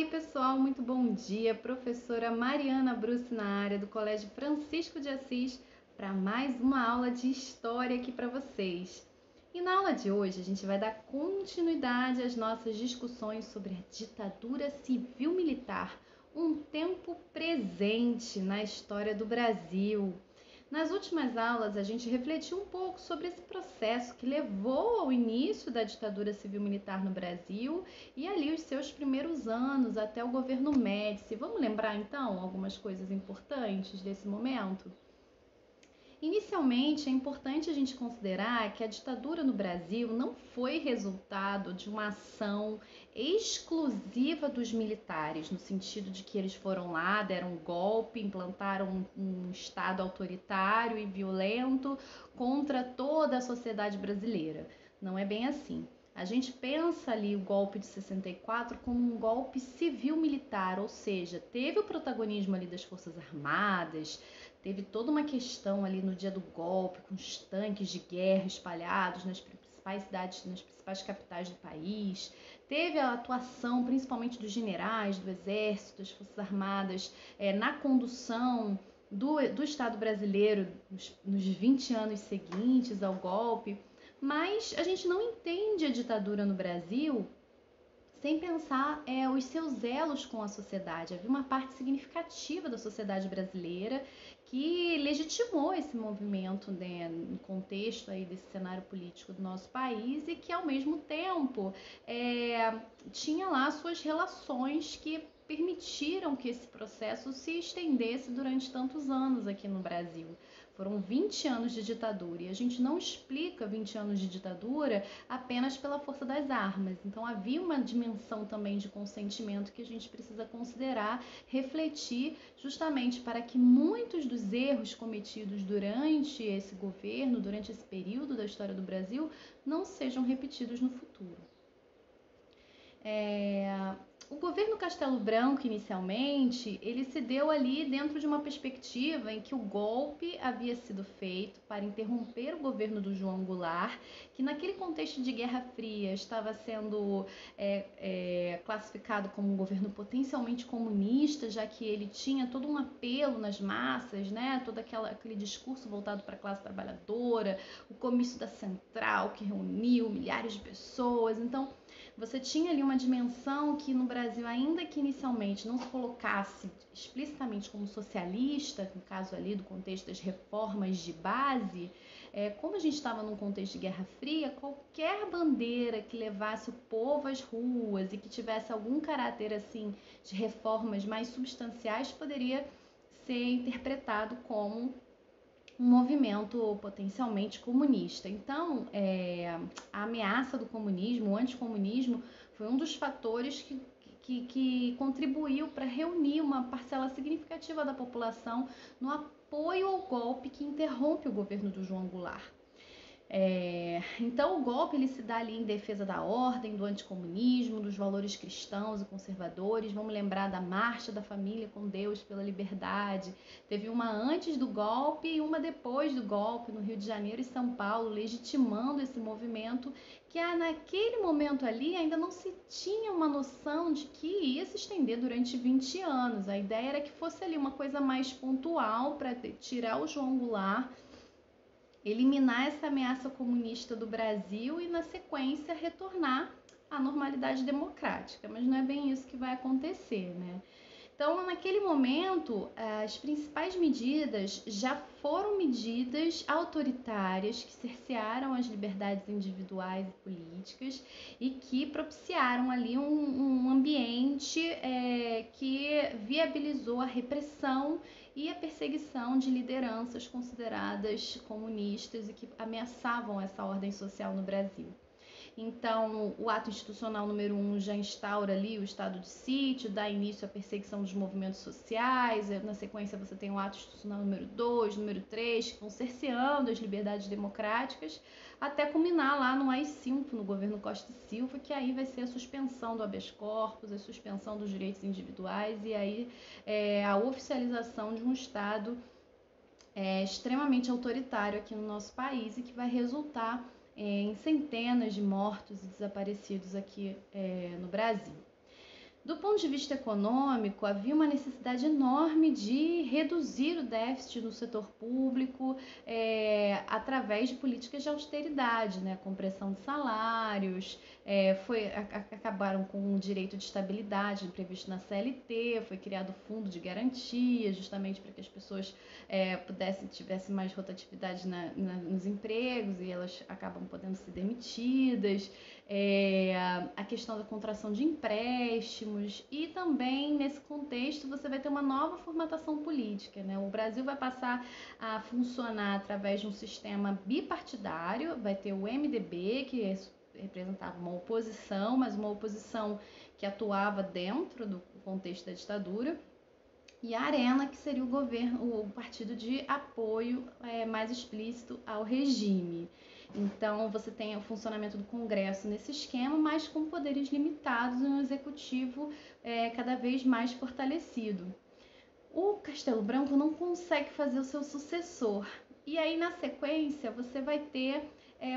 aí, pessoal, muito bom dia. Professora Mariana Bruce na área do Colégio Francisco de Assis para mais uma aula de história aqui para vocês. E na aula de hoje a gente vai dar continuidade às nossas discussões sobre a ditadura civil-militar, um tempo presente na história do Brasil. Nas últimas aulas, a gente refletiu um pouco sobre esse processo que levou ao início da ditadura civil-militar no Brasil e ali os seus primeiros anos até o governo Médici. Vamos lembrar então algumas coisas importantes desse momento? Inicialmente, é importante a gente considerar que a ditadura no Brasil não foi resultado de uma ação exclusiva dos militares, no sentido de que eles foram lá, deram um golpe, implantaram um Estado autoritário e violento contra toda a sociedade brasileira. Não é bem assim. A gente pensa ali o golpe de 64 como um golpe civil-militar, ou seja, teve o protagonismo ali das Forças Armadas, teve toda uma questão ali no dia do golpe, com os tanques de guerra espalhados nas principais cidades, nas principais capitais do país. Teve a atuação principalmente dos generais, do exército, das Forças Armadas, na condução do Estado brasileiro nos 20 anos seguintes ao golpe. Mas a gente não entende a ditadura no Brasil sem pensar os seus elos com a sociedade. Havia uma parte significativa da sociedade brasileira que legitimou esse movimento, né, no contexto aí desse cenário político do nosso país e que, ao mesmo tempo, tinha lá suas relações que permitiram que esse processo se estendesse durante tantos anos aqui no Brasil. Foram 20 anos de ditadura e a gente não explica 20 anos de ditadura apenas pela força das armas. Então havia uma dimensão também de consentimento que a gente precisa considerar, refletir, justamente para que muitos dos erros cometidos durante esse governo, durante esse período da história do Brasil, não sejam repetidos no futuro. O governo Castelo Branco, inicialmente, ele se deu ali dentro de uma perspectiva em que o golpe havia sido feito para interromper o governo do João Goulart, que naquele contexto de Guerra Fria estava sendo classificado como um governo potencialmente comunista, já que ele tinha todo um apelo nas massas, né? Todo aquele discurso voltado para a classe trabalhadora, o comício da Central, que reuniu milhares de pessoas. Então, você tinha ali uma dimensão que no Brasil, ainda que inicialmente não se colocasse explicitamente como socialista, no caso ali do contexto das reformas de base, como a gente estava num contexto de Guerra Fria, qualquer bandeira que levasse o povo às ruas e que tivesse algum caráter assim de reformas mais substanciais poderia ser interpretado como um movimento potencialmente comunista. Então, a ameaça do comunismo, o anticomunismo, foi um dos fatores que contribuiu para reunir uma parcela significativa da população no apoio ao golpe que interrompe o governo do João Goulart. Então o golpe ele se dá ali em defesa da ordem, do anticomunismo, dos valores cristãos e conservadores. Vamos lembrar da Marcha da Família com Deus pela Liberdade. Teve uma antes do golpe e uma depois do golpe no Rio de Janeiro e São Paulo, legitimando esse movimento que naquele momento ali ainda não se tinha uma noção de que ia se estender durante 20 anos. A ideia era que fosse ali uma coisa mais pontual para tirar o João Goulart, eliminar essa ameaça comunista do Brasil e, na sequência, retornar à normalidade democrática. Mas não é bem isso que vai acontecer, né? Então, naquele momento, as principais medidas já foram medidas autoritárias que cercearam as liberdades individuais e políticas e que propiciaram ali um ambiente que viabilizou a repressão e a perseguição de lideranças consideradas comunistas e que ameaçavam essa ordem social no Brasil. Então, o ato institucional número 1 já instaura ali o estado de sítio, dá início à perseguição dos movimentos sociais. Na sequência, você tem o ato institucional número 2, número 3, que vão cerceando as liberdades democráticas, até culminar lá no AI-5, no governo Costa e Silva, que aí vai ser a suspensão do habeas corpus, a suspensão dos direitos individuais e aí a oficialização de um Estado extremamente autoritário aqui no nosso país e que vai resultar em centenas de mortos e desaparecidos aqui no Brasil. Do ponto de vista econômico, havia uma necessidade enorme de reduzir o déficit no setor público através de políticas de austeridade, né? Compressão de salários, acabaram com o direito de estabilidade previsto na CLT, foi criado o fundo de garantia, justamente para que as pessoas tivessem mais rotatividade nos empregos e elas acabam podendo ser demitidas. A questão da contração de empréstimos e também nesse contexto você vai ter uma nova formatação política, né? O Brasil vai passar a funcionar através de um sistema bipartidário, vai ter o MDB, que representava uma oposição, mas uma oposição que atuava dentro do contexto da ditadura, e a Arena, que seria o partido de apoio mais explícito ao regime. Então, você tem o funcionamento do Congresso nesse esquema, mas com poderes limitados e um executivo cada vez mais fortalecido. O Castelo Branco não consegue fazer o seu sucessor. E aí, na sequência, você vai ter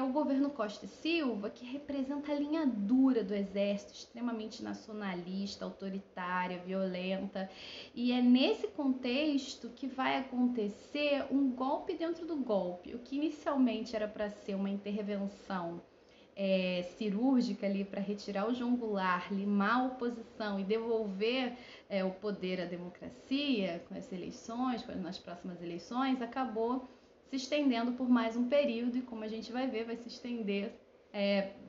o governo Costa e Silva, que representa a linha dura do exército, extremamente nacionalista, autoritária, violenta. E é nesse contexto que vai acontecer um golpe dentro do golpe. O que inicialmente era para ser uma intervenção cirúrgica ali para retirar o João Goulart, limar a oposição e devolver o poder à democracia com as eleições, nas próximas eleições, acabou se estendendo por mais um período e, como a gente vai ver, vai se estender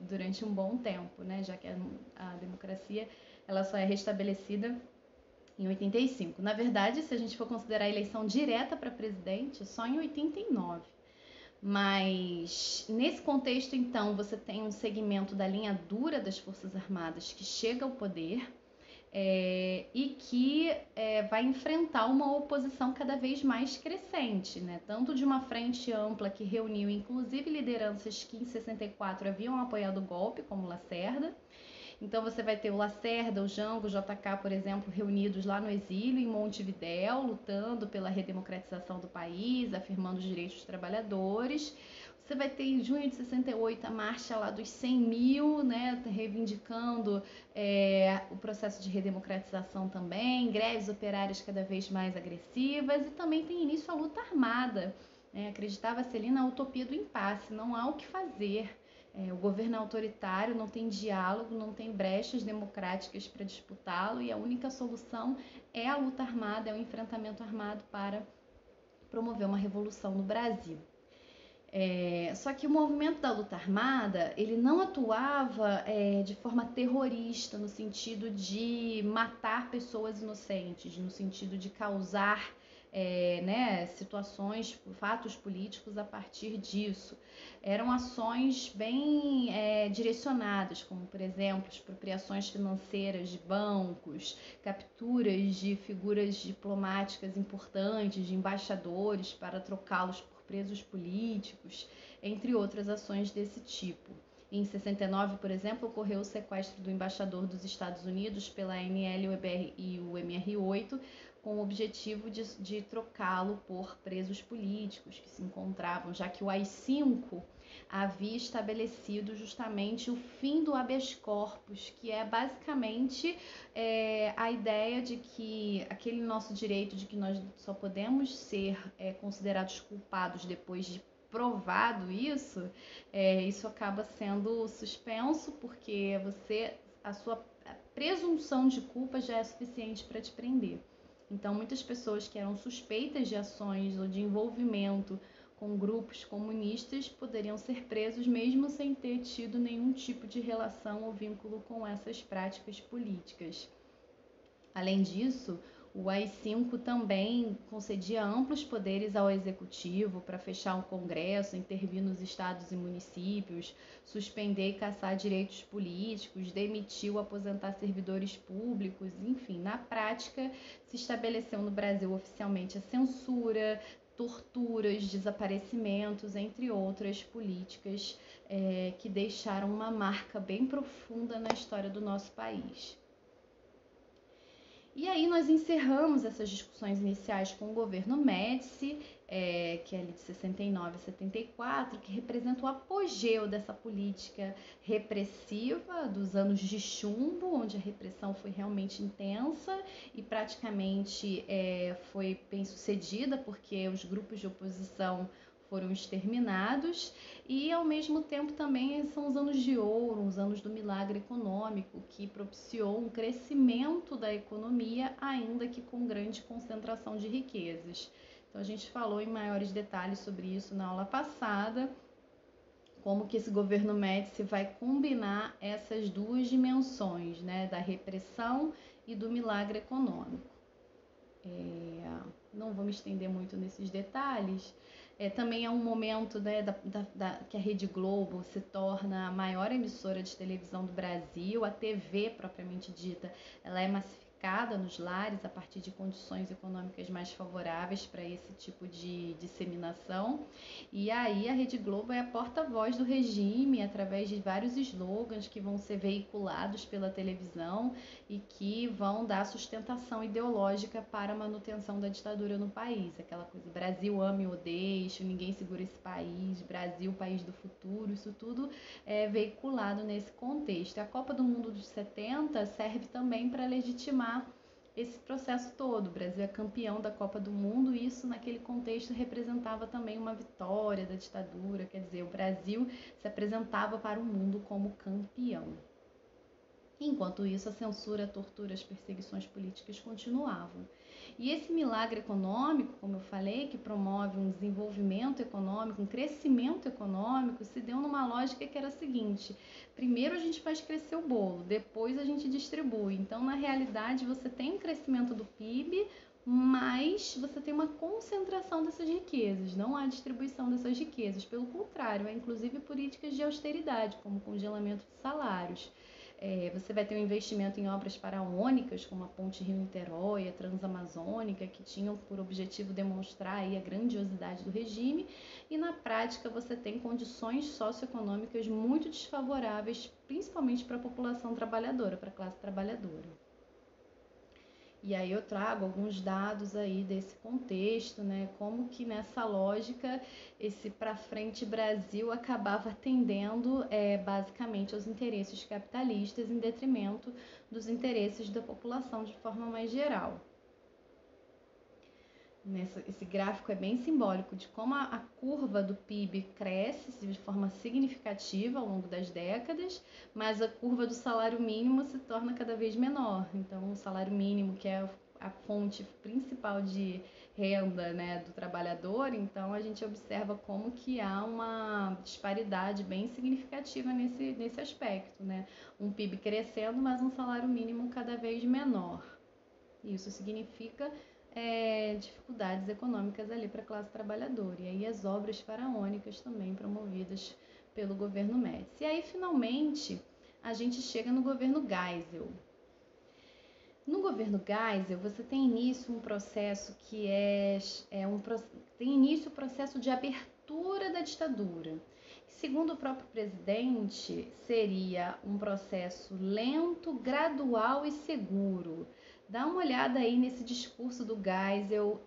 durante um bom tempo, né? Já que a democracia ela só é restabelecida em 85. Na verdade, se a gente for considerar a eleição direta para presidente, só em 89. Mas nesse contexto, então, você tem um segmento da linha dura das Forças Armadas que chega ao poder e que vai enfrentar uma oposição cada vez mais crescente, né? Tanto de uma frente ampla que reuniu inclusive lideranças que em 64 haviam apoiado o golpe, como Lacerda. Então você vai ter o Lacerda, o Jango, o JK, por exemplo, reunidos lá no exílio, em Montevidéu, lutando pela redemocratização do país, afirmando os direitos dos trabalhadores. Você vai ter em junho de 68 a marcha lá dos 100 mil, né, reivindicando o processo de redemocratização também, greves operárias cada vez mais agressivas, e também tem início a luta armada. Acreditava-se ali na utopia do impasse, não há o que fazer. O governo é autoritário, não tem diálogo, não tem brechas democráticas para disputá-lo, e a única solução é a luta armada, é o enfrentamento armado para promover uma revolução no Brasil. Só que o movimento da luta armada, ele não atuava de forma terrorista, no sentido de matar pessoas inocentes, no sentido de causar situações, fatos políticos a partir disso. Eram ações bem direcionadas, como, por exemplo, expropriações financeiras de bancos, capturas de figuras diplomáticas importantes, de embaixadores, para trocá-los por presos políticos, entre outras ações desse tipo. Em 69, por exemplo, ocorreu o sequestro do embaixador dos Estados Unidos pela ANL e o MR8, com o objetivo de trocá-lo por presos políticos que se encontravam, já que o AI-5 havia estabelecido justamente o fim do habeas corpus, que é basicamente a ideia de que aquele nosso direito de que nós só podemos ser considerados culpados depois de provado isso, isso acaba sendo suspenso, porque a sua presunção de culpa já é suficiente para te prender. Então, muitas pessoas que eram suspeitas de ações ou de envolvimento com grupos comunistas poderiam ser presos mesmo sem ter tido nenhum tipo de relação ou vínculo com essas práticas políticas. Além disso, o AI-5 também concedia amplos poderes ao executivo para fechar o Congresso, intervir nos estados e municípios, suspender e cassar direitos políticos, demitir ou aposentar servidores públicos, enfim, na prática se estabeleceu no Brasil oficialmente a censura, torturas, desaparecimentos, entre outras políticas que deixaram uma marca bem profunda na história do nosso país. E aí nós encerramos essas discussões iniciais com o governo Médici que é ali de 69 a 74, que representa o apogeu dessa política repressiva dos anos de chumbo, onde a repressão foi realmente intensa e praticamente foi bem sucedida, porque os grupos de oposição foram exterminados, e ao mesmo tempo também são os anos de ouro, os anos do milagre econômico, que propiciou um crescimento da economia, ainda que com grande concentração de riquezas. Então a gente falou em maiores detalhes sobre isso na aula passada, como que esse governo Médici vai combinar essas duas dimensões, né, da repressão e do milagre econômico. Não vou me estender muito nesses detalhes. Também é um momento, né, que a Rede Globo se torna a maior emissora de televisão do Brasil. A TV, propriamente dita, ela é massificada nos lares a partir de condições econômicas mais favoráveis para esse tipo de disseminação. E aí a Rede Globo é a porta-voz do regime através de vários slogans que vão ser veiculados pela televisão e que vão dar sustentação ideológica para a manutenção da ditadura no país. Aquela coisa, Brasil ame ou deixe, ninguém segura esse país, Brasil, país do futuro, isso tudo é veiculado nesse contexto. A Copa do Mundo dos 70 serve também para legitimar esse processo todo. O Brasil é campeão da Copa do Mundo e isso naquele contexto representava também uma vitória da ditadura, quer dizer, o Brasil se apresentava para o mundo como campeão. Enquanto isso, a censura, a tortura, as perseguições políticas continuavam. E esse milagre econômico, como eu falei, que promove um desenvolvimento econômico, um crescimento econômico, se deu numa lógica que era a seguinte: primeiro a gente faz crescer o bolo, depois a gente distribui. Então, na realidade, você tem um crescimento do PIB, mas você tem uma concentração dessas riquezas, não há distribuição dessas riquezas. Pelo contrário, há inclusive políticas de austeridade, como congelamento de salários. Você vai ter um investimento em obras faraônicas, como a Ponte Rio-Niterói, a Transamazônica, que tinham por objetivo demonstrar aí a grandiosidade do regime, e na prática você tem condições socioeconômicas muito desfavoráveis, principalmente para a população trabalhadora, para a classe trabalhadora. E aí eu trago alguns dados aí desse contexto, né? Como que nessa lógica esse para frente Brasil acabava atendendo basicamente aos interesses capitalistas em detrimento dos interesses da população de forma mais geral. Esse gráfico é bem simbólico de como a curva do PIB cresce de forma significativa ao longo das décadas, mas a curva do salário mínimo se torna cada vez menor. Então, o salário mínimo, que é a fonte principal de renda, né, do trabalhador, então a gente observa como que há uma disparidade bem significativa nesse aspecto, né? Um PIB crescendo, mas um salário mínimo cada vez menor. Isso significa dificuldades econômicas ali para a classe trabalhadora. E aí as obras faraônicas também promovidas pelo governo Médici. E aí, finalmente, a gente chega no governo Geisel. No governo Geisel, você tem início um processo que tem início o processo de abertura da ditadura. Segundo o próprio presidente, seria um processo lento, gradual e seguro. Dá uma olhada aí nesse discurso do Geisel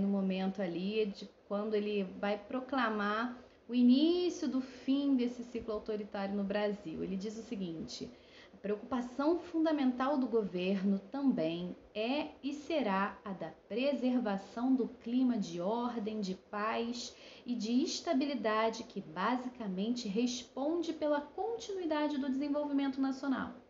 no momento ali, de quando ele vai proclamar o início do fim desse ciclo autoritário no Brasil. Ele diz o seguinte: a preocupação fundamental do governo também é e será a da preservação do clima de ordem, de paz e de estabilidade que basicamente responde pela continuidade do desenvolvimento nacional.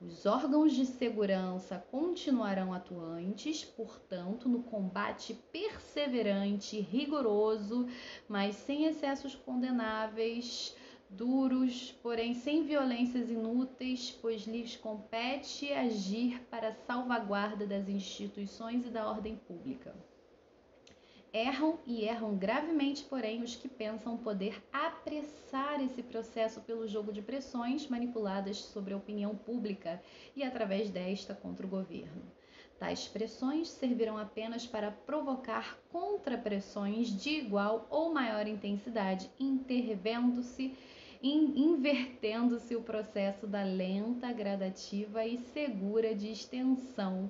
Os órgãos de segurança continuarão atuantes, portanto, no combate perseverante e rigoroso, mas sem excessos condenáveis, duros, porém sem violências inúteis, pois lhes compete agir para a salvaguarda das instituições e da ordem pública. Erram gravemente, porém, os que pensam poder apressar esse processo pelo jogo de pressões manipuladas sobre a opinião pública e através desta contra o governo. Tais pressões servirão apenas para provocar contrapressões de igual ou maior intensidade, invertendo-se o processo da lenta, gradativa e segura de extensão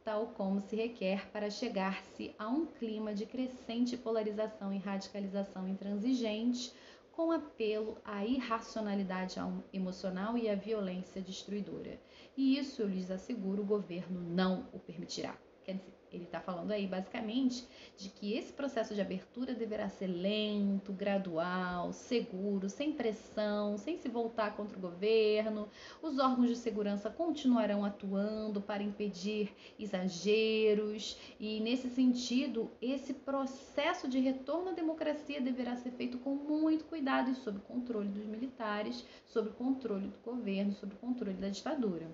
tal como se requer para chegar-se a um clima de crescente polarização e radicalização intransigente, com apelo à irracionalidade emocional e à violência destruidora. E isso, eu lhes asseguro, o governo não o permitirá. Quer dizer, ele está falando aí basicamente de que esse processo de abertura deverá ser lento, gradual, seguro, sem pressão, sem se voltar contra o governo. Os órgãos de segurança continuarão atuando para impedir exageros e, nesse sentido, esse processo de retorno à democracia deverá ser feito com muito cuidado e sob controle dos militares, sob controle do governo, sob controle da ditadura.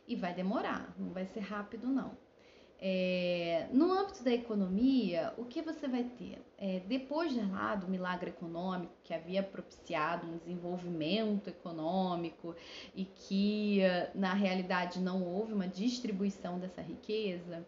E vai demorar, não vai ser rápido não. No âmbito da economia, o que você vai ter? Depois lá do milagre econômico que havia propiciado um desenvolvimento econômico e que na realidade não houve uma distribuição dessa riqueza,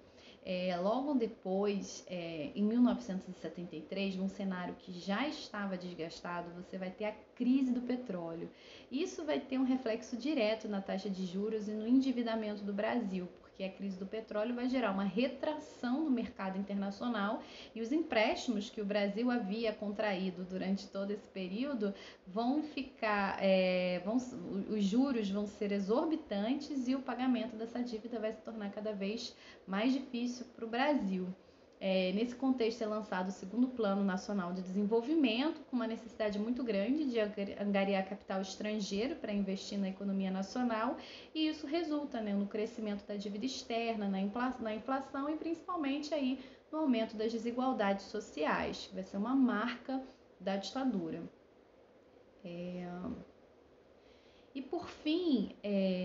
logo depois, em 1973, num cenário que já estava desgastado, você vai ter a crise do petróleo. Isso vai ter um reflexo direto na taxa de juros e no endividamento do Brasil, porque a crise do petróleo vai gerar uma retração no mercado internacional e os empréstimos que o Brasil havia contraído durante todo esse período vão ficar, os juros vão ser exorbitantes e o pagamento dessa dívida vai se tornar cada vez mais difícil para o Brasil. Nesse contexto é lançado o segundo Plano Nacional de Desenvolvimento, com uma necessidade muito grande de angariar capital estrangeiro para investir na economia nacional, e isso resulta no crescimento da dívida externa, na inflação e principalmente aí no aumento das desigualdades sociais, que vai ser uma marca da ditadura. E por fim,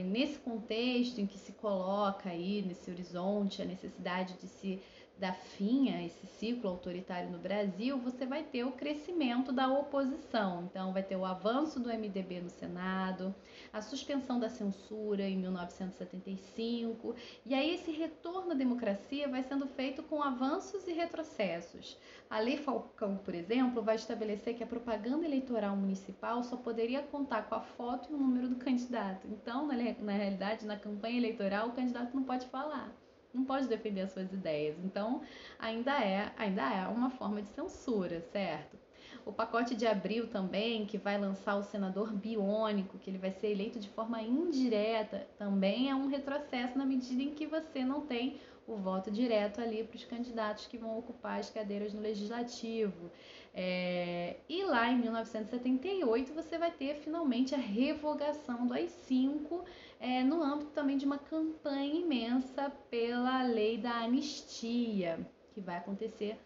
nesse contexto em que se coloca aí nesse horizonte a necessidade de se dar fim a esse ciclo autoritário no Brasil, você vai ter o crescimento da oposição. Então, vai ter o avanço do MDB no Senado, a suspensão da censura em 1975, e aí esse retorno à democracia vai sendo feito com avanços e retrocessos. A Lei Falcão, por exemplo, vai estabelecer que a propaganda eleitoral municipal só poderia contar com a foto e o número do candidato. Então, na realidade, na campanha eleitoral, o candidato não pode falar, não pode defender as suas ideias. Então, ainda é uma forma de censura, certo? O pacote de abril também, que vai lançar o senador biônico, que ele vai ser eleito de forma indireta, também é um retrocesso na medida em que você não tem o voto direto ali para os candidatos que vão ocupar as cadeiras no legislativo. E lá em 1978 você vai ter finalmente a revogação do AI-5, no âmbito também de uma campanha imensa pela lei da anistia, que vai acontecer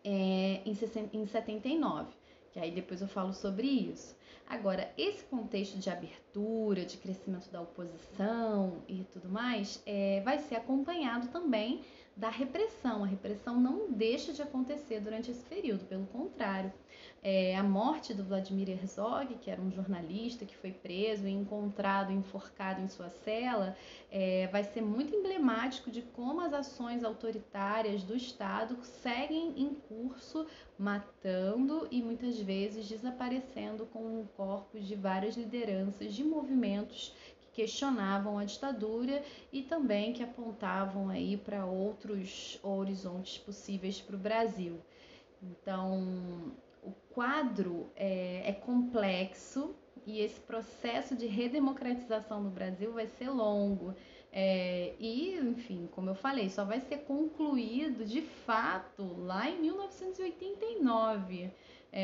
em 79, que aí depois eu falo sobre isso. Agora, esse contexto de abertura, de crescimento da oposição e tudo mais, vai ser acompanhado também da repressão. A repressão não deixa de acontecer durante esse período, pelo contrário. A morte do Vladimir Herzog, que era um jornalista que foi preso e encontrado enforcado em sua cela, vai ser muito emblemático de como as ações autoritárias do Estado seguem em curso, matando e muitas vezes desaparecendo com corpos de várias lideranças de movimentos que questionavam a ditadura e também que apontavam aí para outros horizontes possíveis para o Brasil. Então, o quadro é complexo e esse processo de redemocratização no Brasil vai ser longo. E, enfim, como eu falei, só vai ser concluído de fato lá em 1989,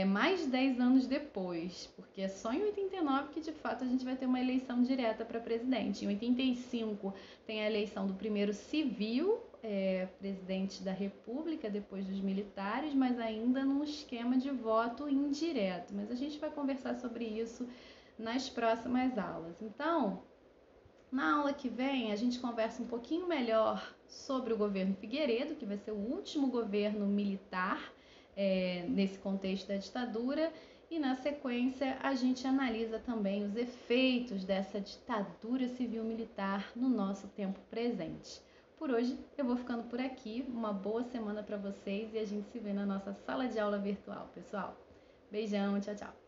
mais de 10 anos depois, porque é só em 89 que de fato a gente vai ter uma eleição direta para presidente. Em 85 tem a eleição do primeiro civil, presidente da República, depois dos militares, mas ainda num esquema de voto indireto. Mas a gente vai conversar sobre isso nas próximas aulas. Então, na aula que vem, a gente conversa um pouquinho melhor sobre o governo Figueiredo, que vai ser o último governo militar nesse contexto da ditadura, e na sequência a gente analisa também os efeitos dessa ditadura civil-militar no nosso tempo presente. Por hoje eu vou ficando por aqui, uma boa semana para vocês e a gente se vê na nossa sala de aula virtual, pessoal. Beijão, tchau, tchau!